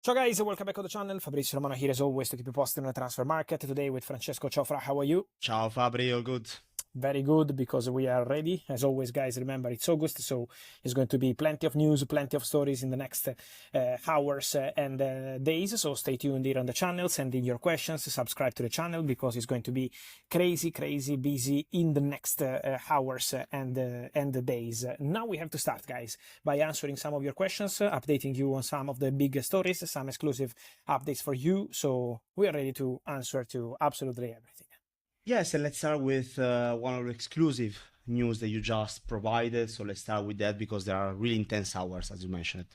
Ciao guys, welcome back to the channel. Fabrizio Romano here as always to keep you posted on the transfer market. Today with Francesco. Ciao Fra, how are you? Ciao Fabri, all good? Very good, because we are ready. As always, guys, remember it's August, so it's going to be plenty of news, plenty of stories in the next hours and days. So stay tuned here on the channel, send in your questions, subscribe to the channel, because it's going to be crazy busy in the next hours and days. Now we have to start, guys, by answering some of your questions, updating you on some of the big stories, some exclusive updates for you. So we are ready to answer to absolutely everything. Yes, and let's start with one of the exclusive news that you just provided. So let's start with that because there are really intense hours, as you mentioned.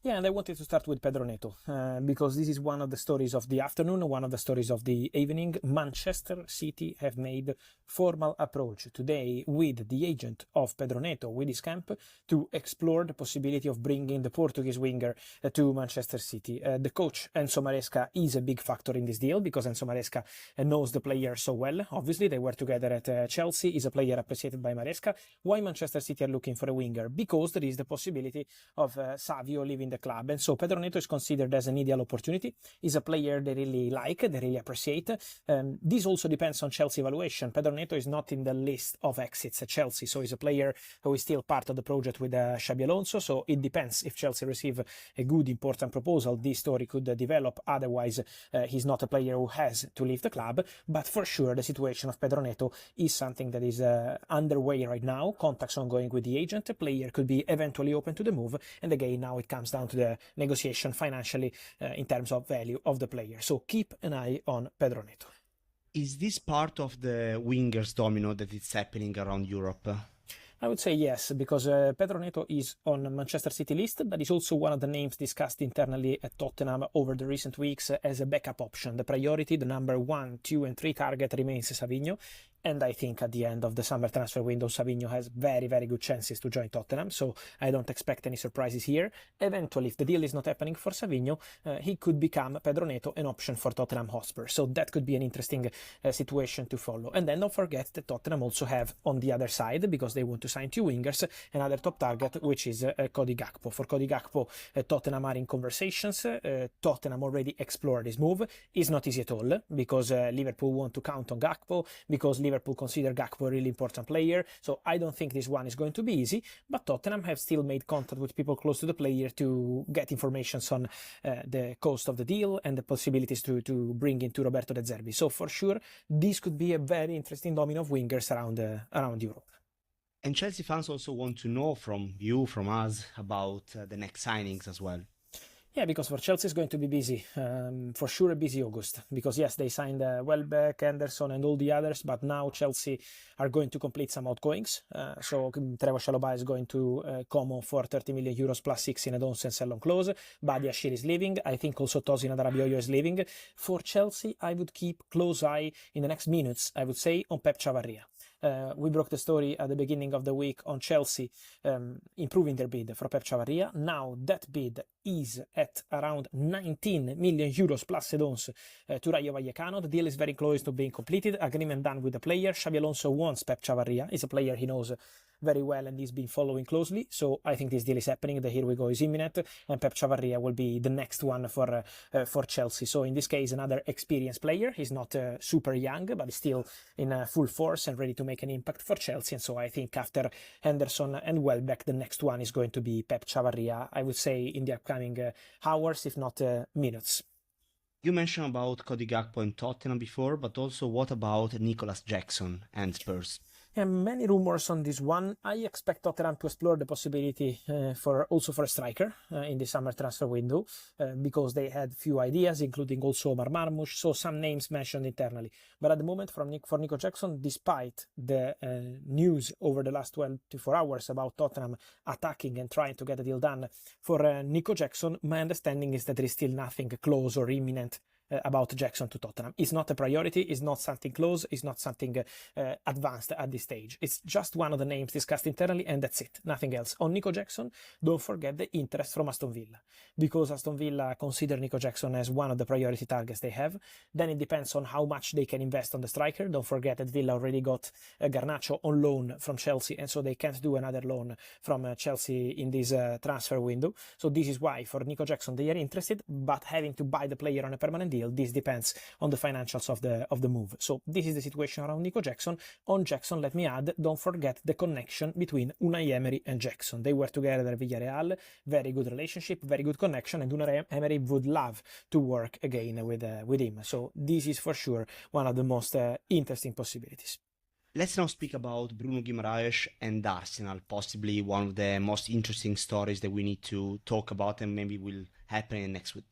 Yeah, and I wanted to start with Pedro Neto, because this is one of the stories of the afternoon, one of the stories of the evening. Manchester City have made formal approach today with the agent of Pedro Neto, with his camp, to explore the possibility of bringing the Portuguese winger to Manchester City. The coach, Enzo Maresca, is a big factor in this deal, because Enzo Maresca knows the player so well. Obviously, they were together at Chelsea. Is a player appreciated by Maresca. Why Manchester City are looking for a winger? Because there is the possibility of Savio leaving the club, and so Pedro Neto is considered as an ideal opportunity. He's a player they really like, they really appreciate. This also depends on Chelsea evaluation. Pedro Neto is not in the list of exits at Chelsea, so he's a player who is still part of the project with Xabi Alonso. So it depends. If Chelsea receive a good, important proposal, this story could develop. Otherwise, he's not a player who has to leave the club. But for sure, the situation of Pedro Neto is something that is underway right now. Contacts ongoing with the agent. A player could be eventually open to the move, and again, now it comes down to the negotiation financially in terms of value of the player. So keep an eye on Pedro Neto. Is this part of the wingers domino that is happening around Europe? I would say yes, because Pedro Neto is on Manchester City list, but is also one of the names discussed internally at Tottenham over the recent weeks as a backup option. The priority, the number 1, 2 and 3 target remains Savinho. And I think at the end of the summer transfer window, Savinho has very good chances to join Tottenham. So I don't expect any surprises here. Eventually, if the deal is not happening for Savinho, he could become, Pedro Neto, an option for Tottenham Hotspur. So that could be an interesting situation to follow. And then don't forget that Tottenham also have on the other side, because they want to sign 2 wingers, another top target, which is Cody Gakpo. For Cody Gakpo, Tottenham are in conversations. Tottenham already explored this move. It's not easy at all, because Liverpool want to count on Gakpo, because Liverpool consider Gakpo a really important player. So I don't think this one is going to be easy, but Tottenham have still made contact with people close to the player to get information on the cost of the deal and the possibilities to bring into Roberto De Zerbi. So for sure, this could be a very interesting domino of wingers around Europe. And Chelsea fans also want to know from you, from us, about the next signings as well. Yeah, because for Chelsea it's going to be busy, for sure a busy August, because yes, they signed Welbeck, Henderson and all the others, but now Chelsea are going to complete some outgoings. So Trevoh Chalobah is going to Como for 30 million euros plus 6 in a don't sell on clause. Badiashile is leaving. I think also Tosin Adarabioyo is leaving. For Chelsea, I would keep close eye in the next minutes, I would say, on Pep Chavarria. We broke the story at the beginning of the week on Chelsea improving their bid for Pep Chavarria. Now that bid is at around 19 million euros plus add-ons to Rayo Vallecano. The deal is very close to being completed. Agreement done with the player. Xabi Alonso wants Pep Chavarria. He's a player he knows very well and he's been following closely. So I think this deal is happening. The here we go is imminent, and Pep Chavarria will be the next one for Chelsea. So in this case, another experienced player. He's not super young, but he's still in full force and ready to make an impact for Chelsea. And so I think after Henderson and Welbeck, the next one is going to be Pep Chavarria, I would say, in the upcoming hours, if not minutes. You mentioned about Cody Gakpo and Tottenham before, but also what about Nicolas Jackson and Spurs? Yeah, many rumors on this one. I expect Tottenham to explore the possibility for a striker in the summer transfer window, because they had few ideas, including also Omar Marmoush, so some names mentioned internally. But at the moment, for Nico Jackson, despite the news over the last 24 hours about Tottenham attacking and trying to get a deal done for Nico Jackson, my understanding is that there is still nothing close or imminent about Jackson to Tottenham. It's not a priority, it's not something close, it's not something advanced at this stage. It's just one of the names discussed internally, and that's it, nothing else. On Nico Jackson, don't forget the interest from Aston Villa, because Aston Villa consider Nico Jackson as one of the priority targets they have. Then it depends on how much they can invest on the striker. Don't forget that Villa already got Garnacho on loan from Chelsea, and so they can't do another loan from Chelsea in this transfer window. So this is why for Nico Jackson they are interested, but having to buy the player on a permanent deal, this depends on the financials of the move. So this is the situation around Nico Jackson. On Jackson, let me add, don't forget the connection between Unai Emery and Jackson. They were together at Villarreal, very good relationship, very good connection, and Unai Emery would love to work again with him. So this is for sure one of the most interesting possibilities. Let's now speak about Bruno Guimaraes and Arsenal, possibly one of the most interesting stories that we need to talk about and maybe will happen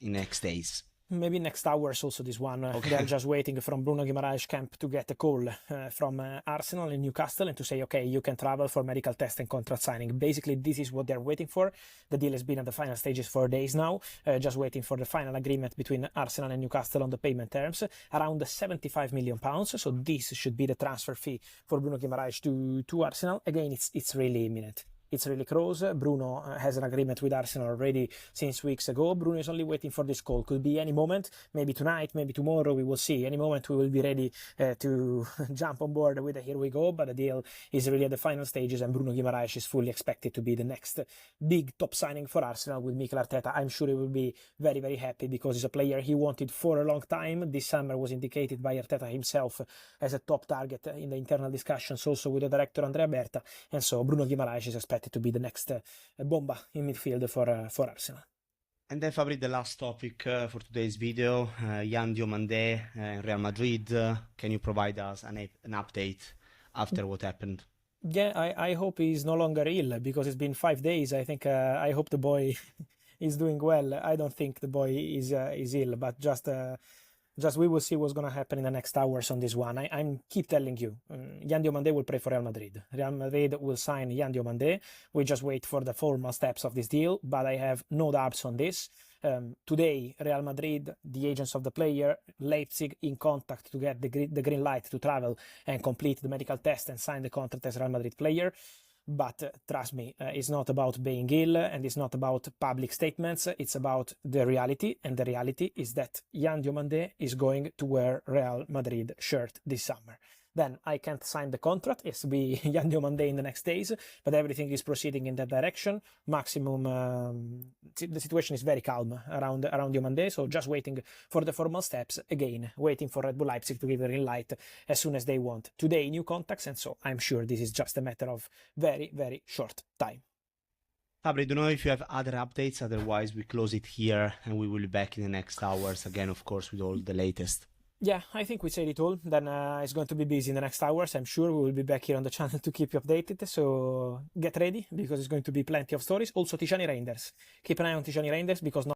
in next days. Maybe next hours also this one. Okay. They're just waiting from Bruno Guimaraes' camp to get a call from Arsenal in Newcastle and to say, okay, you can travel for medical test and contract signing. Basically, this is what they're waiting for. The deal has been at the final stages for days now, just waiting for the final agreement between Arsenal and Newcastle on the payment terms, around £75 million. So this should be the transfer fee for Bruno Guimaraes to Arsenal. Again, it's really imminent. It's really close. Bruno has an agreement with Arsenal already since weeks ago. Bruno is only waiting for this call. Could be any moment, maybe tonight, maybe tomorrow, we will see. Any moment we will be ready to jump on board with a here we go, but the deal is really at the final stages and Bruno Guimaraes is fully expected to be the next big top signing for Arsenal with Mikel Arteta. I'm sure he will be very, very happy because he's a player he wanted for a long time. This summer was indicated by Arteta himself as a top target in the internal discussions, also with the director Andrea Berta, and so Bruno Guimaraes is expected to be the next bomba in midfield for Arsenal. And then Fabri, the last topic for today's video, Yan Diomande, Real Madrid. Can you provide us an update after what happened? Yeah, I hope he's no longer ill because it's been 5 days. I think I hope the boy is doing well. I don't think the boy is ill, but just we will see what's going to happen in the next hours on this one. I keep telling you, Yan Diomande will play for Real Madrid. Real Madrid will sign Yan Diomande. We just wait for the formal steps of this deal, but I have no doubts on this. Today, Real Madrid, the agents of the player, Leipzig in contact to get the green light to travel and complete the medical test and sign the contract as Real Madrid player. But trust me, it's not about being ill and it's not about public statements. It's about the reality. And the reality is that Yan Diomande is going to wear Real Madrid shirt this summer. Then I can't sign the contract. It has to be Yan Diomande in the next days, but everything is proceeding in that direction. Maximum, the situation is very calm around Diomande, so just waiting for the formal steps. Again, waiting for Red Bull Leipzig to give a green light as soon as they want. Today, new contacts, and so I'm sure this is just a matter of very, very short time. Fabri, don't know if you have other updates. Otherwise, we close it here and we will be back in the next hours again, of course, with all the latest. Yeah, I think we said it all. Then it's going to be busy in the next hours. I'm sure we will be back here on the channel to keep you updated. So get ready because it's going to be plenty of stories. Also, Tijani Reinders. Keep an eye on Tijani Reinders because